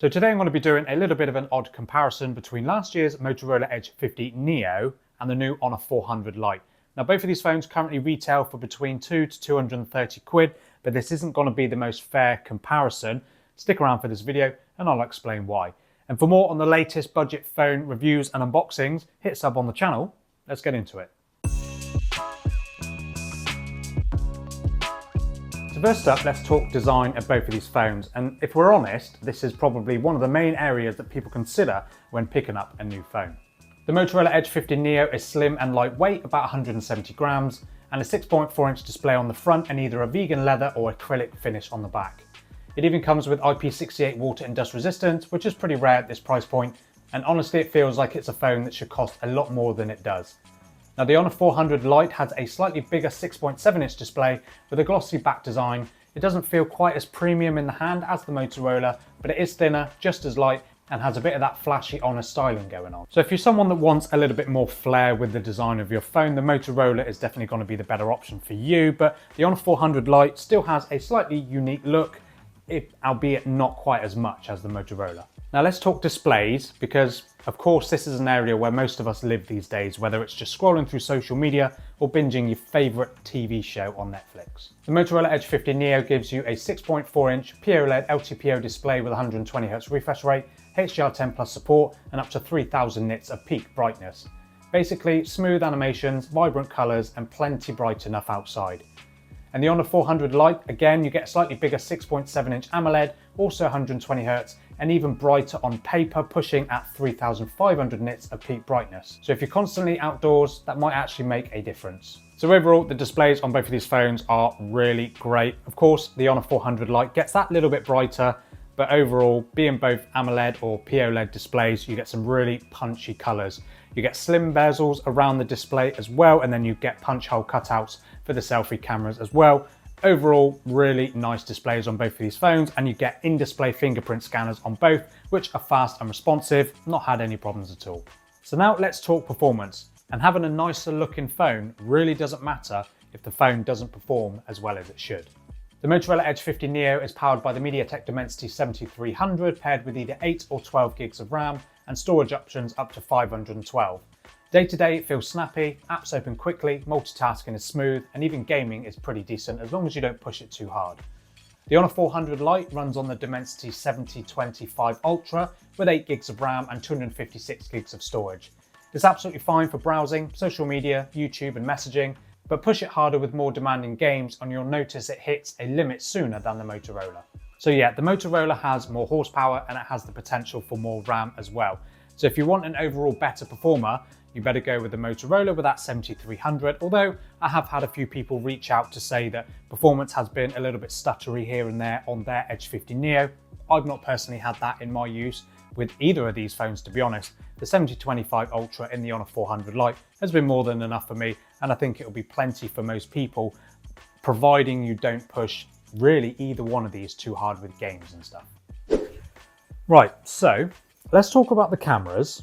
So today I'm going to be doing a little bit of an odd comparison between last year's Motorola Edge 50 Neo and the new Honor 400 Lite. Now both of these phones currently retail for between 2 to 230 quid, but this isn't going to be the most fair comparison. Stick around for this video and I'll explain why. And for more on the latest budget phone reviews and unboxings, hit sub on the channel. Let's get into it. So first up, let's talk design of both of these phones. And if we're honest, this is probably one of the main areas that people consider when picking up a new phone. The Motorola Edge 50 Neo is slim and lightweight, about 170 grams, and a 6.4-inch display on the front and either a vegan leather or acrylic finish on the back. It even comes with IP68 water and dust resistance, which is pretty rare at this price point, and honestly it feels like it's a phone that should cost a lot more than it does. Now the Honor 400 Lite has a slightly bigger 6.7-inch display with a glossy back design. It doesn't feel quite as premium in the hand as the Motorola, but it is thinner, just as light, and has a bit of that flashy Honor styling going on. So if you're someone that wants a little bit more flair with the design of your phone, the Motorola is definitely going to be the better option for you, but the Honor 400 Lite still has a slightly unique look, albeit not quite as much as the Motorola. Now let's talk displays, because of course this is an area where most of us live these days, whether it's just scrolling through social media or binging your favourite TV show on Netflix. The Motorola Edge 50 Neo gives you a 6.4-inch P-OLED LTPO display with 120Hz refresh rate, HDR10+ support and up to 3000 nits of peak brightness. Basically smooth animations, vibrant colours and plenty bright enough outside. And the Honor 400 Lite, again, you get a slightly bigger 6.7-inch AMOLED, also 120Hz, and even brighter on paper, pushing at 3500 nits of peak brightness. So if you're constantly outdoors, that might actually make a difference. So overall, the displays on both of these phones are really great. Of course, the Honor 400 Lite gets that little bit brighter, but overall, being both AMOLED or P-OLED displays, you get some really punchy colors. You get slim bezels around the display as well, and then you get punch hole cutouts for the selfie cameras as well. Overall, really nice displays on both of these phones, and you get in-display fingerprint scanners on both, which are fast and responsive, not had any problems at all. So now let's talk performance. And having a nicer looking phone really doesn't matter if the phone doesn't perform as well as it should. The Motorola Edge 50 Neo is powered by the MediaTek Dimensity 7300, paired with either 8 or 12 gigs of RAM and storage options up to 512. Day to day it feels snappy, apps open quickly, multitasking is smooth, and even gaming is pretty decent as long as you don't push it too hard. The Honor 400 Lite runs on the Dimensity 7025 Ultra with 8 gigs of RAM and 256 gigs of storage. It's absolutely fine for browsing, social media, YouTube and messaging, but push it harder with more demanding games and you'll notice it hits a limit sooner than the Motorola. So yeah, the Motorola has more horsepower and it has the potential for more RAM as well. So if you want an overall better performer, you better go with the Motorola with that 7300, although I have had a few people reach out to say that performance has been a little bit stuttery here and there on their Edge 50 Neo. I've not personally had that in my use with either of these phones, to be honest. The 7025 Ultra in the Honor 400 Lite has been more than enough for me, and I think it'll be plenty for most people, providing you don't push really either one of these too hard with games and stuff. Right, so let's talk about the cameras.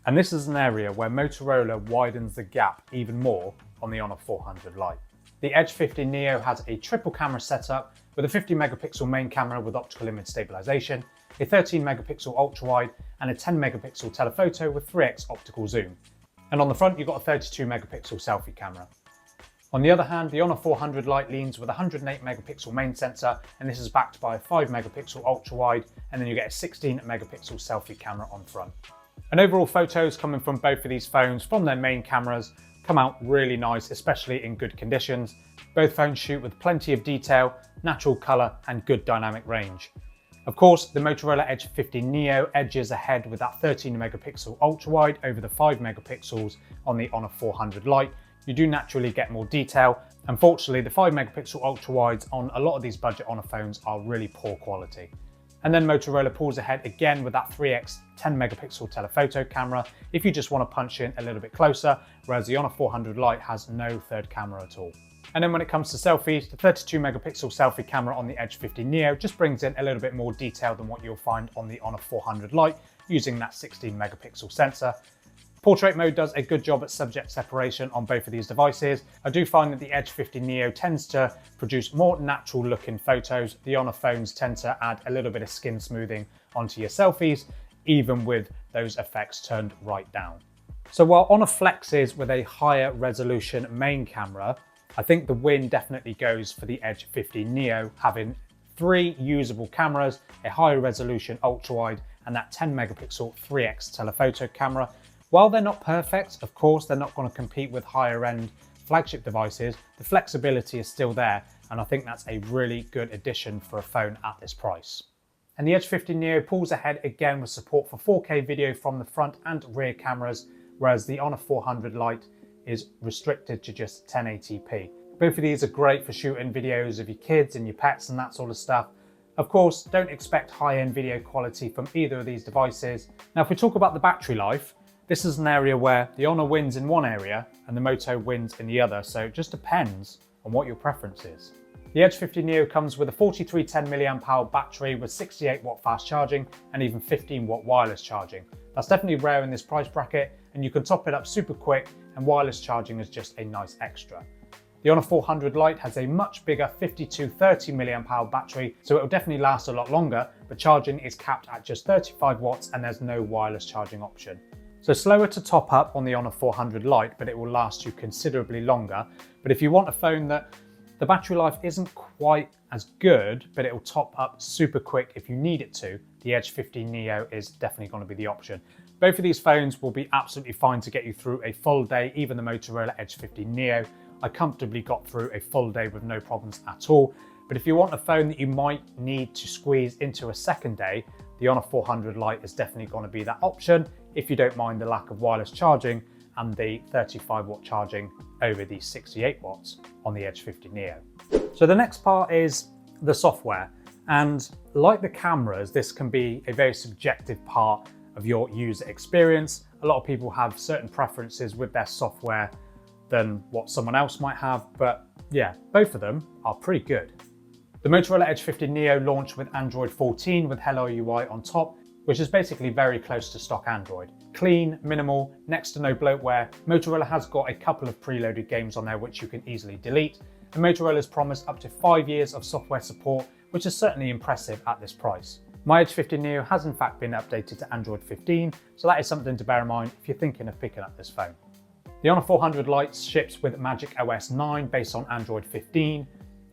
And this is an area where Motorola widens the gap even more on the Honor 400 Lite. The Edge 50 Neo has a triple camera setup with a 50 megapixel main camera with optical image stabilization, a 13 megapixel ultra wide and a 10 megapixel telephoto with 3x optical zoom. And on the front you've got a 32 megapixel selfie camera. On the other hand, the Honor 400 Lite leans with a 108 megapixel main sensor, and this is backed by a 5 megapixel ultra wide, and then you get a 16 megapixel selfie camera on front. And overall photos coming from both of these phones from their main cameras come out really nice, especially in good conditions. Both phones shoot with plenty of detail, natural colour and good dynamic range. Of course, the Motorola Edge 50 Neo edges ahead with that 13 megapixel ultra wide over the 5 megapixels on the Honor 400 Lite. You do naturally get more detail. Unfortunately, the 5 megapixel ultra wides on a lot of these budget Honor phones are really poor quality. And then Motorola pulls ahead again with that 3x 10 megapixel telephoto camera if you just want to punch in a little bit closer, whereas the Honor 400 Lite has no third camera at all. And then when it comes to selfies, the 32 megapixel selfie camera on the Edge 50 Neo just brings in a little bit more detail than what you'll find on the Honor 400 Lite using that 16 megapixel sensor. Portrait mode does a good job at subject separation on both of these devices. I do find that the Edge 50 Neo tends to produce more natural looking photos. The Honor phones tend to add a little bit of skin smoothing onto your selfies, even with those effects turned right down. So while Honor flexes with a higher resolution main camera, I think the win definitely goes for the Edge 50 Neo, having 3 usable cameras, a higher resolution ultra-wide, and that 10 megapixel 3x telephoto camera. While they're not perfect, of course, they're not going to compete with higher end flagship devices, the flexibility is still there, and I think that's a really good addition for a phone at this price. And the Edge 50 Neo pulls ahead again with support for 4K video from the front and rear cameras, whereas the Honor 400 Lite is restricted to just 1080p. Both of these are great for shooting videos of your kids and your pets and that sort of stuff. Of course, don't expect high-end video quality from either of these devices. Now, if we talk about the battery life, this is an area where the Honor wins in one area and the Moto wins in the other, so it just depends on what your preference is. The Edge 50 Neo comes with a 4310 mAh battery with 68 watt fast charging and even 15 watt wireless charging. That's definitely rare in this price bracket, and you can top it up super quick, and wireless charging is just a nice extra. The Honor 400 Lite has a much bigger 5230 mAh battery, so it will definitely last a lot longer, but charging is capped at just 35 watts and there's no wireless charging option. So slower to top up on the Honor 400 Lite, but it will last you considerably longer. But if you want a phone that the battery life isn't quite as good, but it will top up super quick if you need it to, the Edge 50 Neo is definitely going to be the option. Both of these phones will be absolutely fine to get you through a full day, even the Motorola Edge 50 Neo. I comfortably got through a full day with no problems at all. But if you want a phone that you might need to squeeze into a second day, the Honor 400 Lite is definitely going to be that option if you don't mind the lack of wireless charging and the 35 watt charging over the 68 watts on the Edge 50 Neo. So the next part is the software, and like the cameras, this can be a very subjective part of your user experience. A lot of people have certain preferences with their software than what someone else might have, but yeah, both of them are pretty good. The Motorola Edge 50 Neo launched with Android 14 with Hello UI on top, which is basically very close to stock Android. Clean, minimal, next to no bloatware. Motorola has got a couple of preloaded games on there which you can easily delete, and Motorola's promised up to 5 years of software support, which is certainly impressive at this price. My Edge 50 Neo has in fact been updated to Android 15, so that is something to bear in mind if you're thinking of picking up this phone. The Honor 400 Lite ships with Magic OS 9 based on Android 15.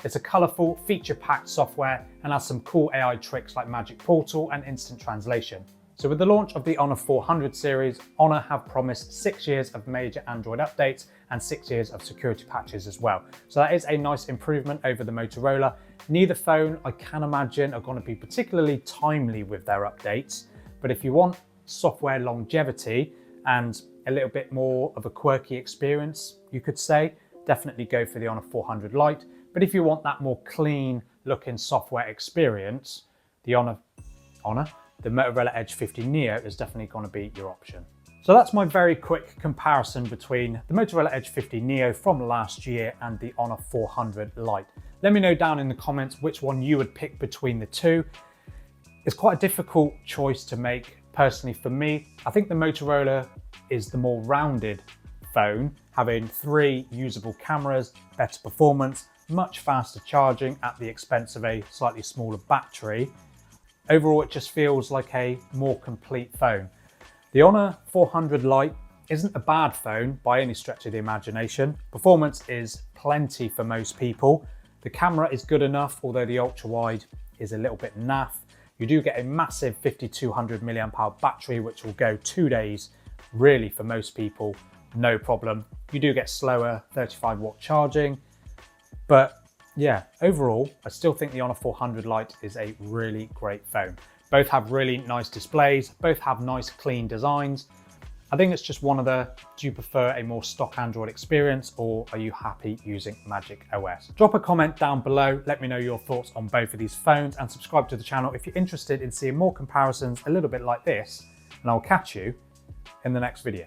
It's a colourful, feature-packed software and has some cool AI tricks like Magic Portal and instant translation. So with the launch of the Honor 400 series, Honor have promised 6 years of major Android updates and 6 years of security patches as well. So that is a nice improvement over the Motorola. Neither phone, I can imagine, are going to be particularly timely with their updates, but if you want software longevity and a little bit more of a quirky experience, you could say, definitely go for the Honor 400 Lite. But if you want that more clean looking software experience, the Motorola Edge 50 Neo is definitely going to be your option. So that's my very quick comparison between the Motorola Edge 50 Neo from last year and the Honor 400 Lite. Let me know down in the comments which one you would pick between the two. It's quite a difficult choice to make personally for me. I think the Motorola is the more rounded phone, having 3 usable cameras, better performance, much faster charging at the expense of a slightly smaller battery. Overall, it just feels like a more complete phone. The Honor 400 Lite isn't a bad phone by any stretch of the imagination. Performance is plenty for most people. The camera is good enough, although the ultra-wide is a little bit naff. You do get a massive 5200 mAh battery, which will go 2 days, really for most people, no problem. You do get slower 35 watt charging, but yeah, overall, I still think the Honor 400 Lite is a really great phone. Both have really nice displays, both have nice clean designs. I think it's just one of the, do you prefer a more stock Android experience or are you happy using Magic OS? Drop a comment down below, let me know your thoughts on both of these phones and subscribe to the channel if you're interested in seeing more comparisons a little bit like this, and I'll catch you in the next video.